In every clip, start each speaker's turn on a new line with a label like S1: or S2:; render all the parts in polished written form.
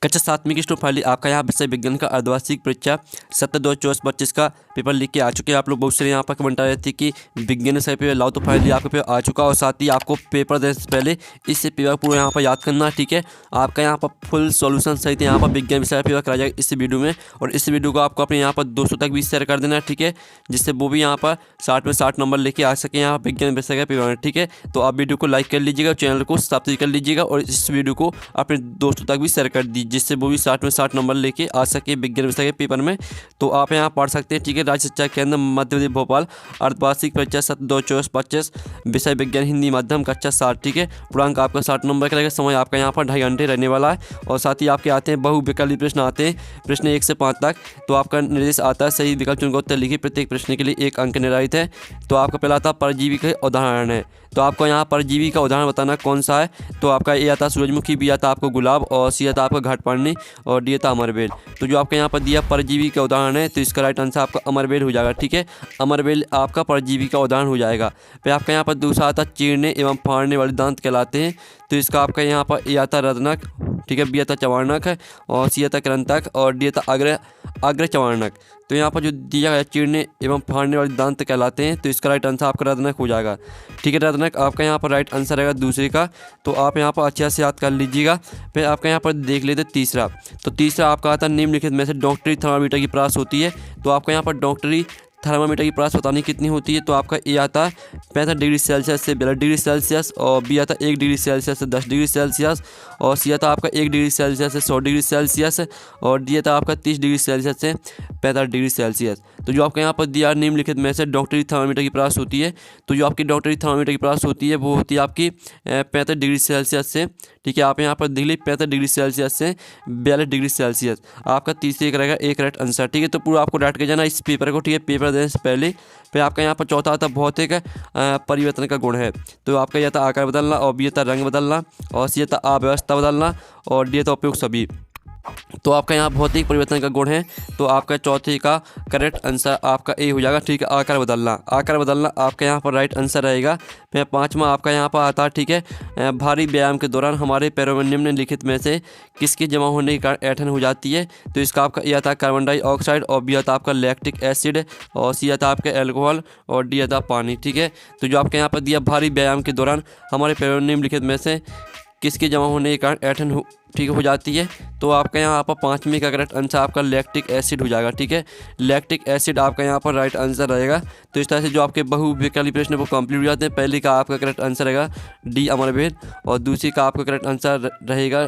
S1: कक्षा 7वीं की student finally आपका यहाँ विषय विज्ञान का अर्धवार्षिक परीक्षा 7/2/24-25 का पेपर लिख के आ चुके हैं। आप लोग बहुत सारे यहाँ पर कमेंट आ रहे थे कि विज्ञान से पेपर लाओ, तो फाइनली आपका पेपर आ चुका। और साथ ही आपको पेपर देने से पहले इससे पेपर पूरा यहाँ पर याद करना, ठीक है। आपका यहाँ पर फुल सॉल्यूशन सहित यहाँ पर विज्ञान विषय पेपर कराया जाएगा इस वीडियो में। और इस वीडियो को आपको अपने यहाँ पर दोस्तों तक भी शेयर कर देना, ठीक है, जिससे वो भी यहाँ पर 60 में 60 नंबर लेके आ सके यहाँ विज्ञान विषय का पेपर में, ठीक है। तो आप वीडियो को लाइक कर लीजिएगा, चैनल को सब्सक्राइब कर लीजिएगा और इस वीडियो को अपने दोस्तों तक भी शेयर कर दीजिए, जिससे वो भी 60 में 60 नंबर लेके आ सके विज्ञान विषय के पेपर में। तो आप यहाँ पढ़ सकते हैं, ठीक है। राज्य शिक्षा केंद्र मध्य प्रदेश भोपाल अर्धवार्षिक परीक्षा 7/2/24-25 विषय विज्ञान हिंदी माध्यम कक्षा 7, ठीक है। पूर्णांक आपका 60 नंबर का रहेगा। समय आपका यहाँ पर 2.5 घंटे रहने वाला है। और साथ ही आपके आते हैं बहुविकल्पी प्रश्न आते हैं, प्रश्न 1 से 5 तक। तो आपका निर्देश आता है सही विकल्प चुनकर उत्तर लिखिए, प्रत्येक प्रश्न के लिए 1 अंक निर्धारित है। तो आपका पहला आता है परजीवी का उदाहरण है। तो आपको यहाँ परजीवी का उदाहरण बताना कौन सा है। तो आपका ए आता सूरजमुखी, बी आता आपको गुलाब, और सी आता आपका घाटपानी, और डी आता अमरबेल। तो जो आपके यहाँ पर दिया परजीवी का उदाहरण है, तो इसका राइट आंसर आपका अमरबेल हो जाएगा, ठीक है। अमरबेल आपका परजीवी का उदाहरण हो जाएगा। फिर आपका यहाँ पर दूसरा आता चीरने एवं फाड़ने वाले दांत कहलाते हैं। तो इसका आपका यहाँ पर ए आता रत्नक, ठीक है, बी आता चवाणक है, और सी आता कृंतक, और डी आता अग्र चवाणक। तो यहाँ पर जो दिया गया चीरने एवं फाड़ने वाले दांत कहलाते हैं। तो इसका राइट आंसर आपका रत्नक हो जाएगा, ठीक है। रत्नक आपका यहाँ पर राइट आंसर रहेगा दूसरे का। तो आप यहाँ पर अच्छे से याद कर लीजिएगा। फिर आपका यहाँ पर देख लेते तीसरा। तो तीसरा आपका आता निम्नलिखित में से डॉक्टरी थर्मामीटर की प्रास होती है। तो आपका यहाँ पर डॉक्टरी थर्मामीटर की प्रास बतानी कितनी होती है। तो आपका ए आता 65 डिग्री सेल्सियस से 42 डिग्री सेल्सियस, और बी आता 1 डिग्री सेल्सियस से 10 डिग्री सेल्सियस, और सी आता आपका 1 डिग्री सेल्सियस से 100 डिग्री सेल्सियस, और डी आता आपका 30 डिग्री सेल्सियस से 65 डिग्री सेल्सियस। तो जो आपका यहाँ पर दिया निम्नलिखित में से डॉक्टरी थर्मामीटर की प्रास होती है। तो जो आपकी डॉक्टरी थर्मामीटर की प्रास होती है वो होती है आपकी 65 डिग्री सेल्सियस से, ठीक है। आप यहाँ पर देख लीजिए 65 डिग्री सेल्सियस से 42 डिग्री सेल्सियस। आपका तीसरे एक रहेगा एक राइट आंसर, ठीक है। तो पूरा आपको डाट के जाना इस पेपर को, ठीक है, पेपर देने से पहले। फिर आपका यहाँ पर चौथा आता भौतिक परिवर्तन का गुण है। तो आपका यह था आकार बदलना, और बी था रंग बदलना, और सी था अव्यवस्था बदलना, और डी था उपयुक्त सभी। तो आपका यहाँ भौतिक परिवर्तन का गुण है। तो आपका चौथे का करेक्ट आंसर आपका ए हो जाएगा, ठीक है। आकार बदलना, आकार बदलना आपका यहाँ पर राइट आंसर रहेगा। फिर पाँचवा आपका यहाँ पर आता है, ठीक है, भारी व्यायाम के दौरान हमारे पैरों में निम्नलिखित में से किसके जमा होने के कारण ऐंठन हो जाती है। तो इसका आपका ए आता कार्बन डाइऑक्साइड, और बी आता आपका लैक्टिक एसिड, और सी आता आपका एल्कोहल, और डी आता पानी, ठीक है। तो जो आपके यहाँ पर दिया भारी व्यायाम के दौरान हमारे पैरों में निम्नलिखित में से किसके जमा होने के कारण ऐंठन ठीक हो जाती है। तो आपका यहाँ पर पाँचवीं का करेक्ट आंसर आपका लैक्टिक एसिड हो जाएगा, ठीक है। लैक्टिक एसिड आपका यहाँ पर राइट आंसर रहेगा। तो इस तरह से जो आपके बहुविकल्पी प्रश्न वो कंप्लीट हो जाते हैं। पहले का आपका करेक्ट आंसर रहेगा डी अमरबेल, और दूसरी का आपका करेक्ट आंसर रहेगा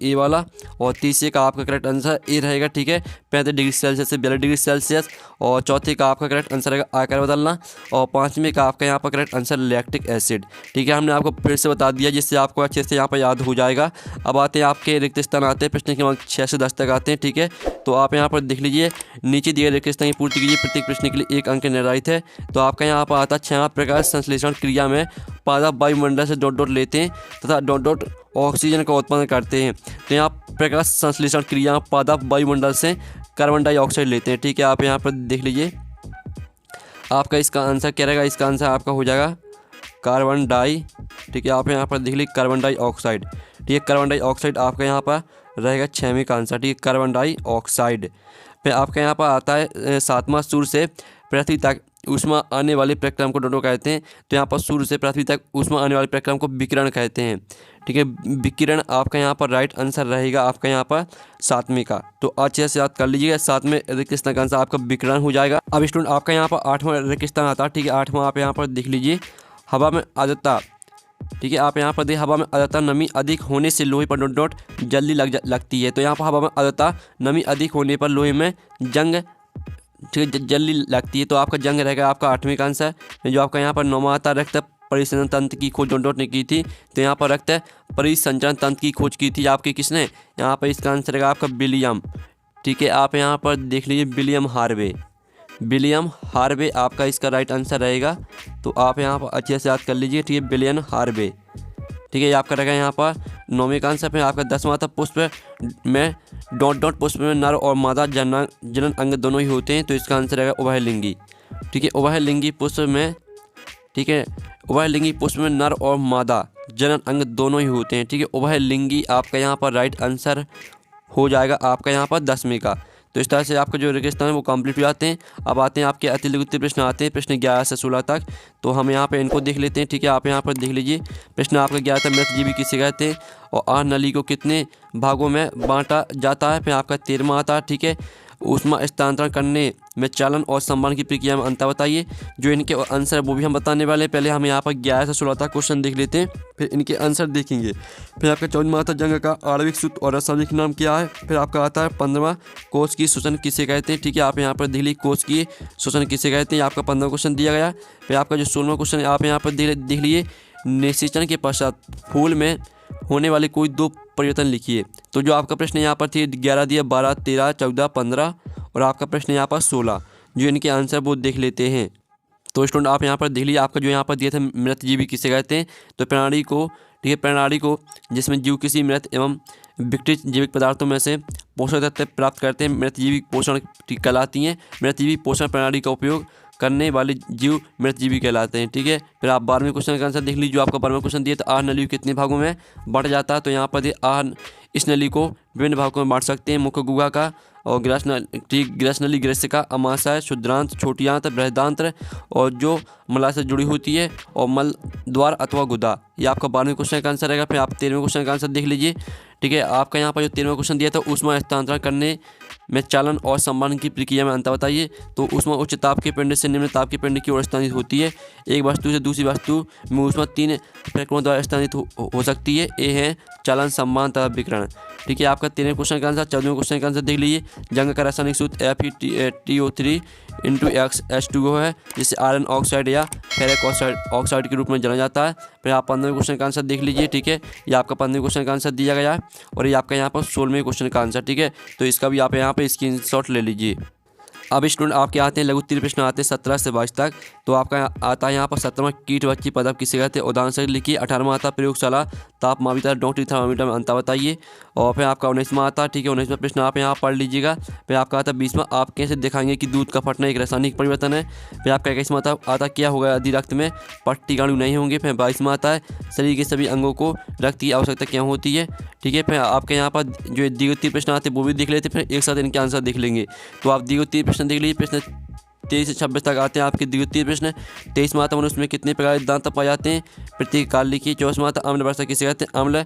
S1: ए वाला, और तीसरे का आपका करेक्ट आंसर ए रहेगा, ठीक है, 65 डिग्री सेल्सियस से 42 डिग्री सेल्सियस, और चौथे का आपका करेक्ट आंसर रहेगा आकार बदलना, और पाँचवें का आपका यहाँ पर करेक्ट आंसर लैक्टिक एसिड, ठीक है। हमने आपको फिर से बता दिया जिससे आपको अच्छे से यहाँ पर याद हो जाएगा। अब आते हैं आपके रिक्त स्थान आते हैं, प्रश्न क्रमांक 6 से 10 तक आते हैं, ठीक है। तो आप यहाँ पर देख लीजिए, नीचे दिए रिक्त स्थान की पूर्ति कीजिए, प्रत्येक प्रश्न के लिए 1 अंक निर्धारित है। तो आपका यहाँ पर आता 6 प्रकार संश्लेषण क्रिया में पादप वायुमंडल से डॉट डॉट लेते हैं तथा डॉट डॉट ऑक्सीजन का उत्पन्न करते हैं। तो यहाँ प्रकाश संश्लेषण क्रिया पादप वायुमंडल से कार्बन डाइऑक्साइड लेते हैं, ठीक है। आप यहाँ पर देख लीजिए, आपका इसका आंसर क्या रहेगा। इसका आंसर आपका हो जाएगा कार्बन डाई, ठीक है। आप यहाँ पर देख लीजिए कार्बन डाइऑक्साइड, ठीक है। कार्बन डाइऑक्साइड आपका यहाँ पर रहेगा 6वें का आंसर, ठीक है, कार्बन डाइऑक्साइड। फिर आपका यहाँ पर आता है 7वां सूर्य से पृथ्वी तक ऊष्मा आने वाले प्रक्रम को डोडो कहते हैं। तो यहाँ पर सूर्य से पृथ्वी तक ऊष्मा आने वाले प्रक्रम को विकिरण कहते हैं, ठीक है। विकिरण आपका यहाँ पर राइट आंसर रहेगा आपका यहाँ पर 7वें का। तो अच्छे से याद कर लीजिएगा, 7वें रिक्त स्थान का आंसर आपका विकिरण हो जाएगा। अब स्टूडेंट आपका यहाँ पर 8वां रिक्त स्थान आता है, ठीक है। 8वां आप यहाँ पर देख लीजिए, हवा में आर्द्रता, ठीक है। आप यहाँ पर देखिए, हवा में आर्द्रता नमी अधिक होने से लोहे पर डॉट डॉट जल्दी लगती है। तो यहाँ पर हवा में आर्द्रता नमी अधिक होने पर लोहे में जंग, ठीक है, जल्दी लगती है। तो आपका जंग रहेगा आपका 8वें का आंसर। जो आपका यहाँ पर 9वां आता रक्त परिसंचरण तंत्र की खोज डॉट डॉट ने की थी। तो यहाँ पर रक्त परिसंचरण तंत्र की खोज की थी आपकी किसने। यहाँ पर इसका आंसर रहेगा आपका विलियम, ठीक है। आप यहाँ पर देख लीजिए विलियम हार्वे, विलियम हार्वे आपका इसका राइट आंसर रहेगा। तो आप यहाँ पर अच्छे से याद कर लीजिए, ठीक है, विलियम हार्वे, ठीक है। आपका रहेगा यहाँ पर 9वें का आंसर। फिर आपका 10वां था पुष्प में डॉट डॉट, पुष्प में नर और मादा जनन अंग दोनों ही होते हैं। तो इसका आंसर रहेगा उभयलिंगी, ठीक है, उभयलिंगी पुष्प में, ठीक है, उभयलिंगी पुष्प में नर और मादा जनन अंग दोनों ही होते हैं, ठीक है। उभयलिंगी आपका यहाँ पर राइट आंसर हो जाएगा आपका यहाँ पर 10वें का। तो इस तरह से आपका जो रेगिस्तान है वो कंप्लीट हो जाते हैं। अब आते हैं आपके अति लघुत्तरीय प्रश्न आते हैं, प्रश्न 11 से 16 तक। तो हम यहाँ पे इनको देख लेते हैं, ठीक है। आप यहाँ पर देख लीजिए, प्रश्न आपका 11 था, मृतजीवी किसे कहते हैं और आहार नली को कितने भागों में बांटा जाता है। फिर आपका 13वां आता है, ठीक है, ऊष्मा स्थानांतरण करने में चालन और संवहन की प्रक्रिया में अंतर बताइए। जो इनके आंसर है वो भी हम बताने वाले हैं। पहले हम यहाँ पर 11 से 16 तक क्वेश्चन देख लेते हैं, फिर इनके आंसर देखेंगे। फिर आपका 14वां आता है, जंग का आणविक सूत्र और रासायनिक नाम क्या है। फिर आपका आता है 15वां, कोष की शोषण किसे कहते हैं, ठीक है। आप यहाँ पर देख लीजिए, कोष की शोषण किसे कहते हैं, आपका 15वां क्वेश्चन दिया गया। फिर आपका जो 16वां क्वेश्चन है आप यहाँ पर देख लीजिए, निषेचन के पश्चात फूल में होने वाले कोई 2 परिवर्तन लिखिए। तो जो आपका प्रश्न यहाँ पर थी 11 दिया, 12, 13, 14, 15 और आपका प्रश्न यहाँ पर 16। जो इनके आंसर वो देख लेते हैं। तो स्टूडेंट आप यहाँ पर देख लीजिए, आपका जो यहाँ पर दिया था मृतजीवी किसे कहते हैं। तो प्रणाली को, ठीक है, प्रणाली को जिसमें जीव किसी मृत एवं विकृत जैविक पदार्थों में से पोषक तत्व प्राप्त करते हैं, मृतजीवी पोषण कहलाती हैं। मृतजीवी पोषण प्रणाली का उपयोग करने वाले जीव मृतजीवी कहलाते हैं, ठीक है। फिर आप 12वें क्वेश्चन का आंसर देख लीजिए। जो आपका 12वां क्वेश्चन दिया था, आहार नली को कितने भागों में बांटा जाता है। तो यहाँ पर आहार इस नली को विभिन्न भागों में बांट सकते हैं, मुख्य गुहा का और ग्रसनली, ग्रसिका, अमाशय, क्षुद्रांत, छोटी आंत, बृहदांत्र और जो मला से जुड़ी होती है और मल द्वार अथवा गुदा। ये आपका 12वें क्वेश्चन का आंसर रहेगा। फिर आप 13वें क्वेश्चन का आंसर देख लीजिए, ठीक है। आपका यहाँ पर जो 13वां क्वेश्चन दिया था, ऊष्मा स्थानांतरण करने में चालन और संवहन की प्रक्रिया में अंतर बताइए। तो ऊष्मा उच्च ताप के पिंड से निम्न ताप के पिंड की ओर स्थानांतरित होती है। एक वस्तु से दूसरी वस्तु में ऊष्मा 3 प्रक्रियाओं द्वारा स्थानांतरित हो सकती है। ये है चालन, संवहन तथा विकिरण, ठीक है। आपका 13वें क्वेश्चन का आंसर। 14वें क्वेश्चन का आंसर देख लीजिए, जंग का रासायनिक सूत्र FeTO3 × H2O है, जिसे आयरन ऑक्साइड या फेरिक ऑक्साइड के रूप में जाना जाता है। फिर आप 15वें क्वेश्चन का आंसर देख लीजिए, ठीक है। ये आपका 15वें क्वेश्चन का आंसर दिया गया है और ये आपका यहाँ पर 16वें क्वेश्चन का आंसर, ठीक है। तो इसका भी आप यहाँ पर स्क्रीनशॉट ले लीजिए। अब स्टूडेंट आपके आते हैं लघुत्तरीय प्रश्न आते हैं 17 से 22 तक। तो आपका आता है यहाँ पर 17वां, कीट बच्ची पदप किसे कहते हैं, उदाहरण से लिखिए। 18वां आता है, प्रयोगशाला तापमापिता डॉक्टरी थर्मामीटर में अंतर बताइए। और फिर आपका 19वां आता है, ठीक है। 19वां प्रश्न आप यहाँ पढ़ लीजिएगा। फिर आपका आता है 20वां, आप कैसे दिखाएंगे कि दूध का फटना एक रासायनिक परिवर्तन है। फिर आपका 21वां आता क्या होगा यदि रक्त में पट्टिकाणु नहीं होंगे। फिर 22वां आता है, शरीर के सभी अंगों को रक्त की आवश्यकता क्यों होती है, ठीक है। फिर आपके यहाँ पर जो द्वितीय प्रश्न आते हैं वो भी देख लेते हैं, फिर एक साथ इनके आंसर देख लेंगे। तो आप द्वितीय प्रश्न देख लीजिए, प्रश्न 23 से 26 तक आते हैं आपके द्वितीय प्रश्न। 23वां आता है, मनुष्य में कितने प्रकार के दांत पाए जाते हैं, प्रत्येक काल लिखिए। 24वां आता है, अम्ल वर्षा किसे कहते हैं, अम्ल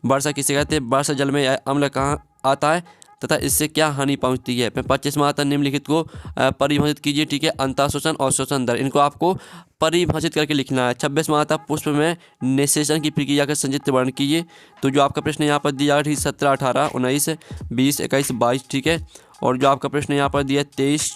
S1: वर्षा किसे कहते हैं, वर्षा जल में अम्ल कहाँ आता है तथा इससे क्या हानि पहुंचती है। फिर 25वां आता है, निम्नलिखित को परिभाषित कीजिए, ठीक है। अंतःशोषण और शोषण दर, इनको आपको परिभाषित करके लिखना है। 26वां आता है, पुष्प में निषेचन की प्रक्रिया का संक्षिप्त वर्णन कीजिए। तो जो आपका प्रश्न यहाँ पर दिया गया 17, 18, 19, 20, 21, 22, ठीक है। और जो आपका प्रश्न यहाँ पर दिया 23,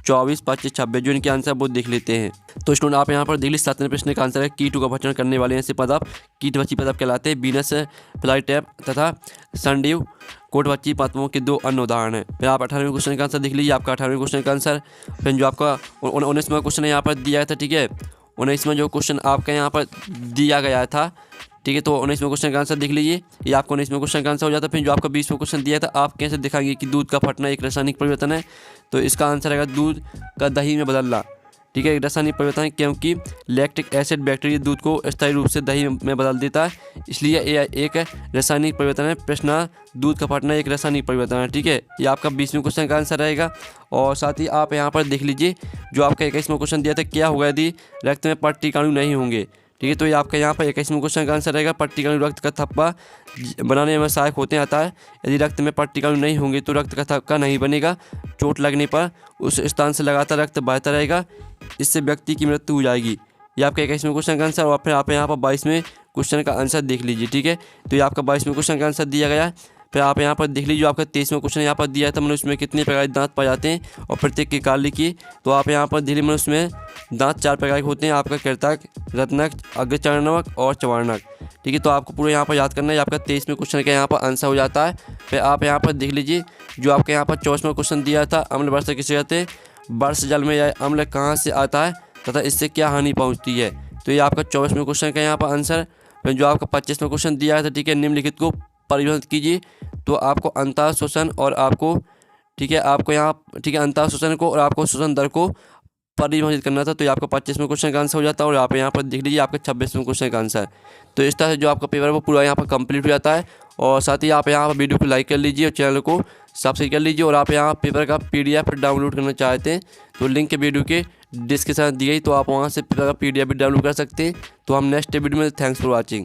S1: 24, 25, 26, जो इनके आंसर वो देख लेते हैं। तो स्टूडेंट आप यहाँ पर देख लीजिए, 7वें प्रश्न का आंसर है, कीटों का भक्षण करने वाले ऐसे पदार्थ कीटभक्षी पदार्थ कहलाते हैं। वीनस फ्लाईटैप तथा सनडीव कोटभक्षी पदार्थों के 2 अन्य उदाहरण हैं। फिर आप 18वें क्वेश्चन का आंसर देख लीजिए, आपका 18वें क्वेश्चन का आंसर। फिर जो आपका 19वां क्वेश्चन यहाँ पर दिया था, ठीक है। 19वां जो क्वेश्चन आपका यहाँ पर दिया गया था, ठीक है। तो 19वें क्वेश्चन का आंसर देख लीजिए, ये आपको 19वें क्वेश्चन का आंसर हो जाता है। फिर जो आपका 20वां क्वेश्चन दिया था, आप कैसे दिखाएंगे कि दूध का फटना एक रासायनिक परिवर्तन है। तो इसका आंसर आएगा दूध का दही में बदलना, ठीक है, एक रासायनिक परिवर्तन है, क्योंकि लैक्टिक एसिड बैक्टीरिया दूध को स्थायी रूप से दही में बदल देता है, इसलिए ये एक रासायनिक परिवर्तन है। प्रश्न दूध का फटना एक रासायनिक परिवर्तन है, ठीक है। ये आपका 20वें क्वेश्चन का आंसर रहेगा। और साथ ही आप यहाँ पर देख लीजिए, जो आपका 21वां क्वेश्चन दिया था, क्या होगा यदि रक्त में पट्टिकाणु नहीं होंगे, ठीक है। तो ये आपका यहाँ पर 21वें क्वेश्चन का आंसर रहेगा, पट्टिकाणु रक्त का थप्पा बनाने में सहायक होते हैं। आता है, यदि रक्त में पट्टिकाणु नहीं होंगे तो रक्त का थप्पा नहीं बनेगा, चोट लगने पर उस स्थान से लगातार रक्त बहता रहेगा, इससे व्यक्ति की मृत्यु हो जाएगी। ये आपका 21वें क्वेश्चन का आंसर। और फिर आप यहाँ पर 22वें क्वेश्चन का आंसर देख लीजिए, ठीक है। तो ये आपका 22वें क्वेश्चन का आंसर दिया गया है। फिर आप यहाँ पर देख लीजिए, आपका 23वां क्वेश्चन यहाँ पर दिया था, मनुष्य में कितने प्रकार के दांत पाए जाते हैं और प्रत्येक के काल लिखिए। तो आप यहाँ पर दिल्ली मनुष्य में दांत 4 प्रकार के होते हैं, आपका कृतक, रत्नक, अग्रचर्णक और चवार्णक, ठीक है। तो आपको पूरा यहाँ पर याद करना है। आपका 23वें क्वेश्चन का यहाँ पर आंसर हो जाता है। फिर आप यहाँ पर देख लीजिए, जो आपके यहाँ पर 24वां क्वेश्चन दिया था, अम्ल वर्षा किसे कहते हैं, वर्ष जल में यह अम्ल कहाँ से आता है तथा इससे क्या हानि पहुँचती है। तो ये आपका 24वें क्वेश्चन का यहाँ पर आंसर। फिर जो आपका 25वां क्वेश्चन दिया था, ठीक है, निम्नलिखित को परिभाषित कीजिए। तो आपको अंतःशोषण और आपको, ठीक है, आपको यहाँ, ठीक है, अंतःशोषण को और आपको शोषण दर को परिभाषित करना था। तो ये आपका 25वें क्वेश्चन का आंसर हो जाता है। और आप यहाँ पर देख लीजिए, आपका 26वें क्वेश्चन का आंसर। तो इस तरह से जो आपका पेपर है वो पूरा यहाँ पर कंप्लीट हो जाता है। और साथ ही आप यहाँ वीडियो को लाइक कर लीजिए और चैनल को सब्सक्राइब कर लीजिए। और आप यहाँ पेपर का PDF डाउनलोड करना चाहते हैं तो लिंक वीडियो के डिस्क्रिप्शन दी गई, तो आप वहाँ से पेपर का PDF भी डाउनलोड कर सकते हैं। तो हम नेक्स्ट वीडियो में, थैंक्स फॉर वॉचिंग।